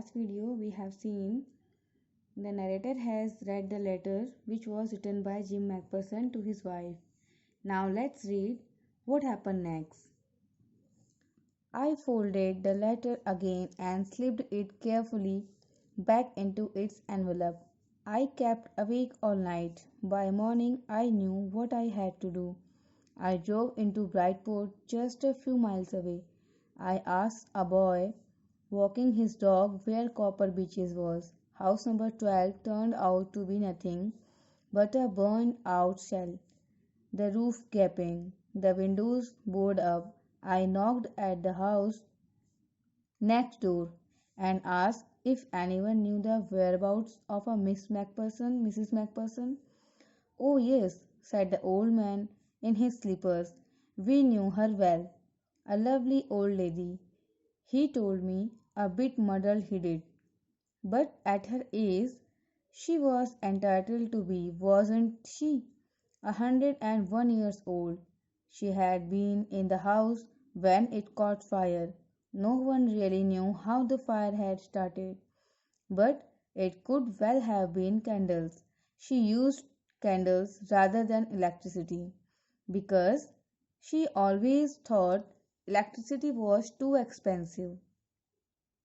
last video, we have seen the narrator has read the letter which was written by Jim McPherson to his wife. Now let's read what happened next. I folded the letter again and slipped it carefully back into its envelope. I kept awake all night. By morning, I knew what I had to do. I drove into Brightport, just a few miles away. I asked a boy walking his dog where Copper Beaches was. House number 12 turned out to be nothing but a burned out shell, the roof gaping, the windows boarded up. I knocked at the house next door and asked if anyone knew the whereabouts of a Mrs. McPherson. Oh, yes, said the old man in his slippers. We knew her well. A lovely old lady. He told me, a bit muddled he did. But at her age, she was entitled to be, wasn't she? 101 years old. She had been in the house when it caught fire. No one really knew how the fire had started, but it could well have been candles. She used candles rather than electricity because she always thought electricity was too expensive.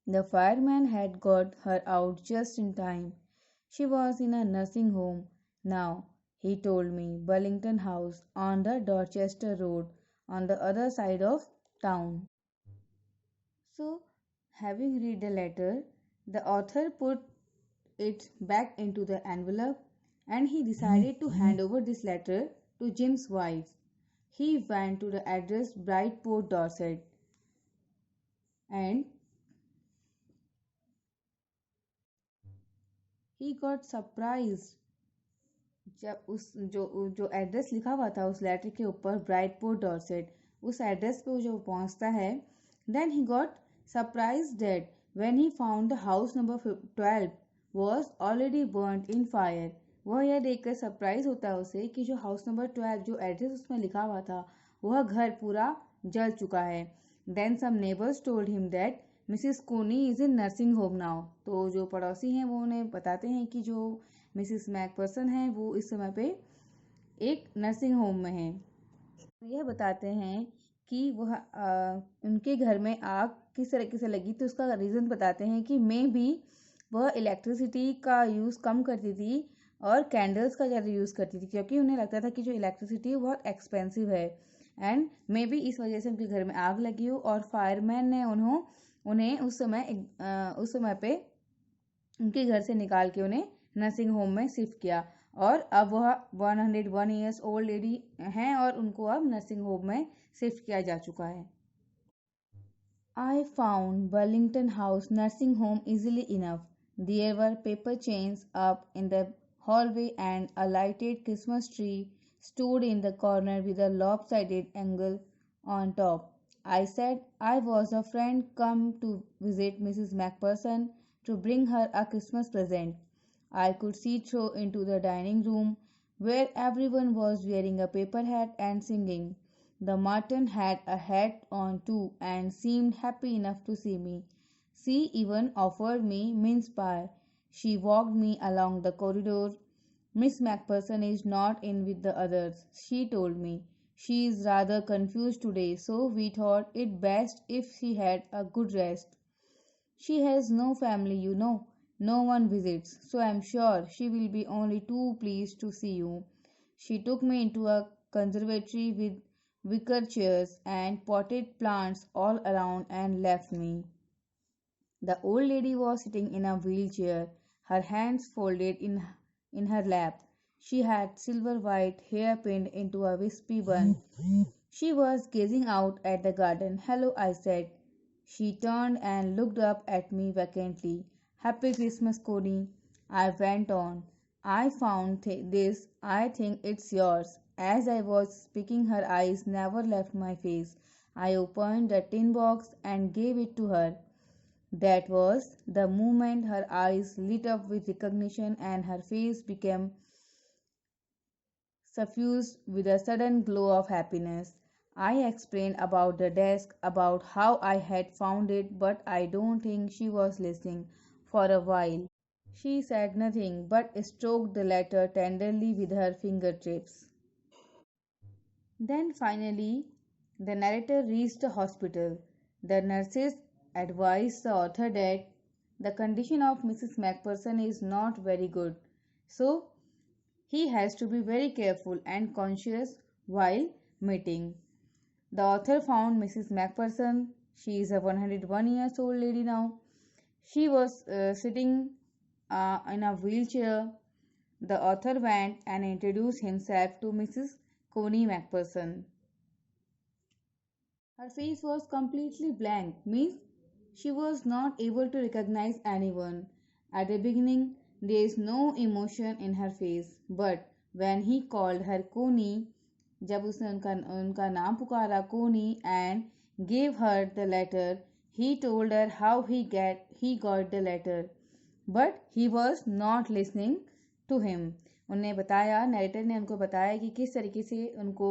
The fireman had got her out just in time. She was in a nursing home now, he told me, Burlington House on the Dorchester Road on the other side of town. So, having read the letter, the author put it back into the envelope and he decided to hand over this letter to Jim's wife. He went to the address Brightport, Dorset, and he got surprised जब उस जो address लिखा हुआ था उस letter के ऊपर ब्राइटपोर्ट Dorset उस एड्रेस पे जो पहुंचता है then he got surprise that when he found the house number 12 was already burned in fire वह यह देखकर सरप्राइज होता है उसे कि जो हाउस नंबर 12 जो एड्रेस उसमें लिखा हुआ था वह घर पूरा जल चुका है then some neighbours told him that Mrs Connie is in nursing home now तो जो पड़ोसी हैं वो उन्हें बताते हैं कि जो मिसिस मैकपर्सन है वो इस समय पे एक नर्सिंग होम में है यह बताते हैं कि वह उनके घर में आग किस तरीके से लगी तो उसका रीज़न बताते हैं कि मे बी वह इलेक्ट्रिसिटी का यूज़ कम करती थी और कैंडल्स का ज़्यादा यूज़ करती थी क्योंकि उन्हें लगता था कि जो इलेक्ट्रिसिटी बहुत एक्सपेंसिव है एंड मे बी इस वजह से उनके घर में आग लगी हो और फायरमैन ने उन्हें उस समय पे उनके घर से निकाल के उन्हें नर्सिंग होम में शिफ्ट किया और अब वह 101 ईयर्स ओल्ड लेडी हैं और उनको अब नर्सिंग होम में शिफ्ट किया जा चुका है I found Burlington House nursing home easily enough. There were paper chains up in the hallway and a lighted Christmas tree stood in the corner with a lopsided angle on top. I said I was a friend come to visit Mrs. McPherson to bring her a Christmas present. I could see through into the dining room where everyone was wearing a paper hat and singing. The Martin had a hat on too and seemed happy enough to see me. She even offered me mince pie. She walked me along the corridor. Miss McPherson is not in with the others, she told me. She is rather confused today, so we thought it best if she had a good rest. She has no family, you know. No one visits, so I'm sure she will be only too pleased to see you. She took me into a conservatory with wicker chairs and potted plants all around and left me. The old lady was sitting in a wheelchair, her hands folded in her lap. She had silver white hair pinned into a wispy bun. She was gazing out at the garden. Hello, I said. She turned and looked up at me vacantly. Happy Christmas, Connie. I went on. I found this. I think it's yours. As I was speaking, her eyes never left my face. I opened the tin box and gave it to her. That was the moment her eyes lit up with recognition and her face became suffused with a sudden glow of happiness. I explained about the desk, about how I had found it, but I don't think she was listening. for a while. She said nothing but stroked the letter tenderly with her fingertips. Then finally, the narrator reached the hospital. The nurses advised the author that the condition of Mrs. Macpherson is not very good, so he has to be very careful and conscious while meeting. The author found Mrs. Macpherson. She is a 101 years old lady now. She was sitting in a wheelchair. The author went and introduced himself to Mrs. Coney Macpherson. Her face was completely blank, means she was not able to recognize anyone. At the beginning, there is no emotion in her face, but when he called her Coney, जब उसने उनका नाम पुकारा कोनी and gave her the letter, he told her how he got the letter, but he was not listening to him. उन्हें बताया, narrator ने उनको बताया कि किस तरीके से उनको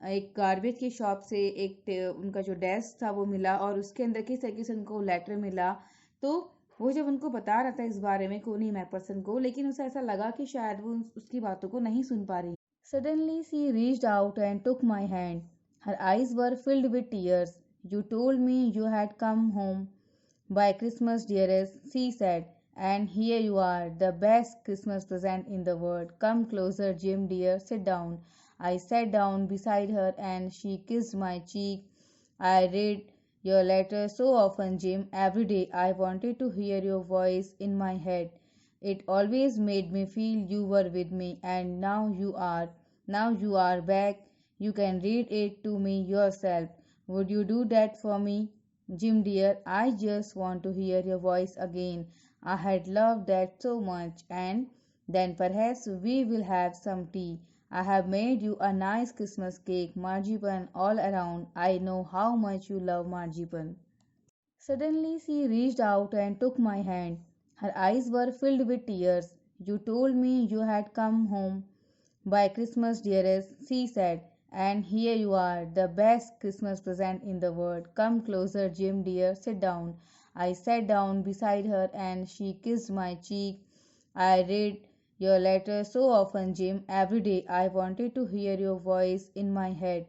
एक गार्बेज की शॉप से उनका जो डेस्क था वो मिला और उसके अंदर किस तरीके से उनको लेटर मिला। तो वो जब उनको बता रहा था इस बारे में कोनी मैकपर्सन को, लेकिन उसे ऐसा लगा कि शायद वो उसकी बातों को नहीं सुन पा रही। Suddenly she reached out and took my hand. Her eyes were filled with tears. You told me you had come home by Christmas, dearest, she said, and here you are, the best Christmas present in the world. Come closer, Jim dear, sit down. I sat down beside her and she kissed my cheek. I read your letter so often, Jim. Every day I wanted to hear your voice in my head. It always made me feel you were with me, and now you are. Now you are back. You can read it to me yourself. Would you do that for me? Jim dear, I just want to hear your voice again. I had loved that so much, and then perhaps we will have some tea. I have made you a nice Christmas cake, marzipan all around. I know how much you love marzipan. Suddenly she reached out and took my hand. Her eyes were filled with tears. You told me you had come home by Christmas, dearest, she said, and here you are, the best Christmas present in the world. Come closer, Jim dear, sit down. I sat down beside her and she kissed my cheek. I read your letter so often, Jim. Every day I wanted to hear your voice in my head.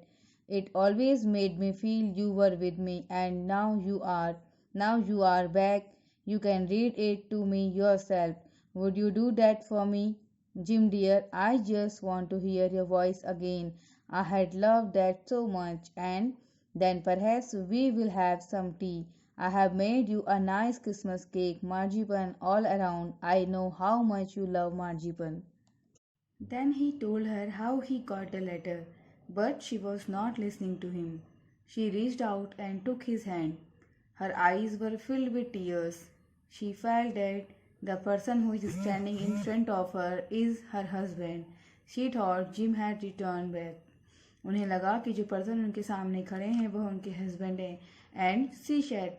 It always made me feel you were with me, and now you are. Now you are back. You can read it to me yourself. Would you do that for me? Jim dear, I just want to hear your voice again. I had loved that so much, and then perhaps we will have some tea. I have made you a nice Christmas cake, marzipan all around. I know how much you love marzipan. Then he told her how he got the letter, but she was not listening to him. She reached out and took his hand. Her eyes were filled with tears. She felt that the person who is standing in front of her is her husband. She thought Jim had returned back. उन्हें लगा कि जो person उनके सामने खड़े हैं वह उनके हस्बैंड हैं, and she said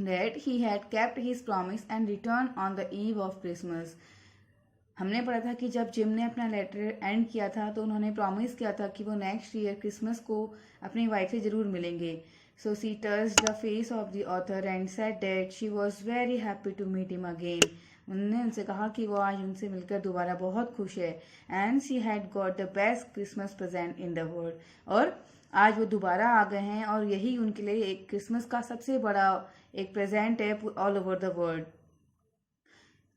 that he had kept his promise and returned on the eve of Christmas. हमने पढ़ा था कि जब जिम ने अपना लेटर एंड किया था तो उन्होंने प्रॉमिस किया था कि वो नेक्स्ट ईयर क्रिसमस को अपनी वाइफ से ज़रूर मिलेंगे. So she touched the face of the author and said that she was very happy to meet him again. उन्होंने उनसे कहा कि वो आज उनसे मिलकर दोबारा बहुत खुश है. And she had got the best Christmas present in the world. और आज वो दोबारा आ गए हैं और यही उनके लिए एक क्रिसमस का सबसे बड़ा एक प्रेजेंट है ऑल ओवर द वर्ल्ड.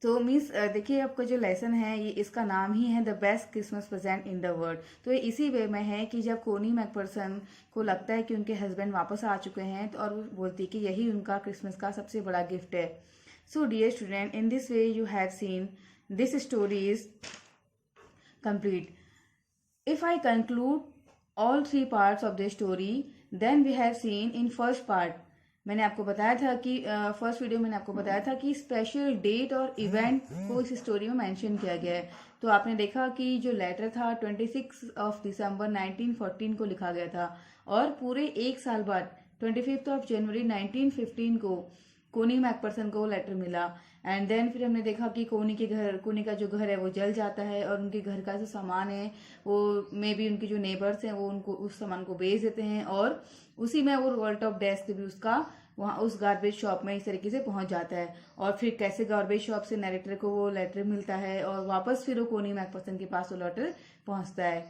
तो मीन्स देखिए आपका जो लेसन है ये इसका नाम ही है the best Christmas present in the world. तो ये इसी वे में है कि जब कोनी मैकपर्सन को लगता है कि उनके हस्बैंड वापस आ चुके हैं तो और वो बोलती है कि यही उनका क्रिसमस का सबसे बड़ा गिफ्ट है. So dear student, in this way you have seen this story is complete. If I conclude all 3 parts of the story, then we have seen in first part. मैंने आपको बताया था कि फर्स्ट वीडियो मैंने आपको बताया था कि स्पेशल डेट और इवेंट को इस स्टोरी में मेंशन किया गया है. तो आपने देखा कि जो लेटर था 26 दिसंबर 1914 को लिखा गया था और पूरे एक साल बाद 25 जनवरी 1915 को कोनी मैकपर्सन को लेटर मिला. एंड देन फिर हमने देखा कि कोनी का जो घर है वो जल जाता है और उनके घर का जो सामान है वो मे बी उनके जो नेबर्स हैं वो उनको उस सामान को बेच देते हैं और उसी में वो वर्ल्ड ऑफ डेथ भी उसका वहाँ उस गार्बेज शॉप में इस तरीके से पहुंच जाता है। और फिर कैसे गार्बेज शॉप से नरेटर को वो लेटर मिलता है और वापस फिर वो कोनी मैकफर्सन के पास वो लेटर पहुंचता है।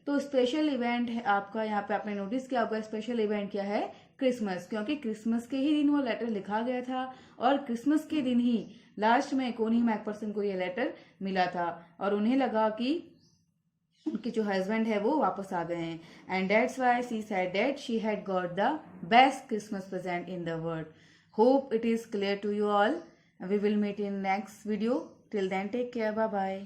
तो स्पेशल इवेंट है आपका, यहाँ पे आपने नोटिस किया होगा स्पेशल इवेंट क्या है, क्रिसमस, क्योंकि क्रिसमस के ही दिन वो लेटर लिखा गया था और क्रिसमस के दिन ही लास्ट में कोनी मैकफर्सन को ये लेटर मिला था और उन्हें लगा कि उनके जो हस्बैंड है वो वापस आ गए हैं, and that's why she said that she had got the best Christmas present in the world. Hope it is clear to you all. We will meet in next video. Till then take care, bye bye.